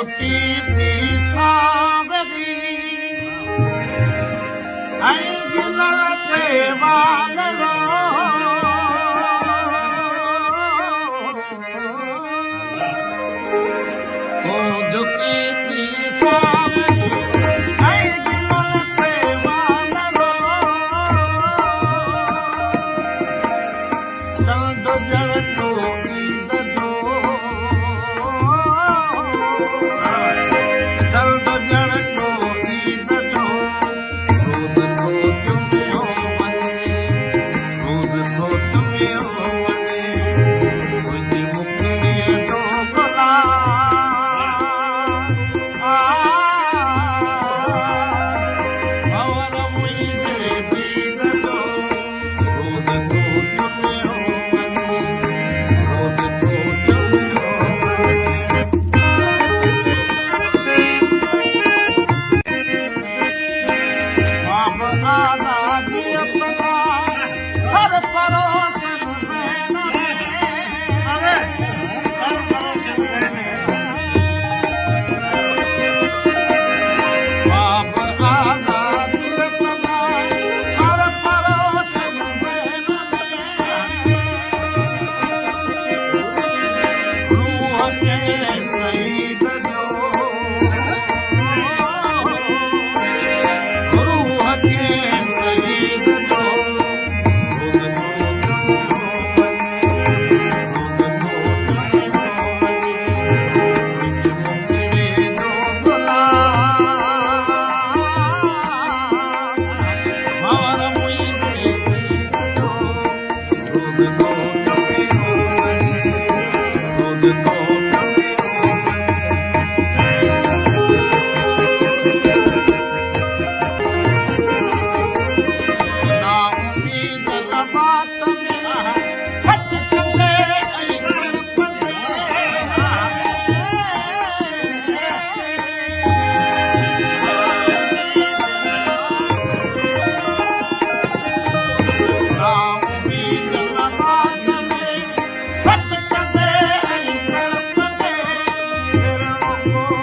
झुकी थी सावरी ऐं दिल ते वाल झुकी थी सावरी ऐं दिल ते वाल संद जल तो ईद जो संद जल तो ईद जो रोज़ तो चुमियो वञे रोज़ तो चुमियो वञे मुंहिंजी मुखड़ीअ जो भंवर मुंहिंजे दीद जो रोज़ तो चुमियो वञे रोज़ तो चुमियो बाब आज़ादीअ सदा हर परोसन बाब आज़ादीअ सदा हर परोसन रूह खे शहीद जो रूह खे शहीद जो रोज़ तो चुमियो वञे रोज़ तो चुमियो वञे मुंहिंजी मुखड़ीअ जो भंवर मुंहिंजे दीद जो रोज़ तो चुमियो वञे रोज़ तो चुमियो ना उम्मीद लबात में हथ कंदे ऐं तड़पंदे ना उम्मीद लबात में हथ कंदे ऐं तड़पंदे फिरणो को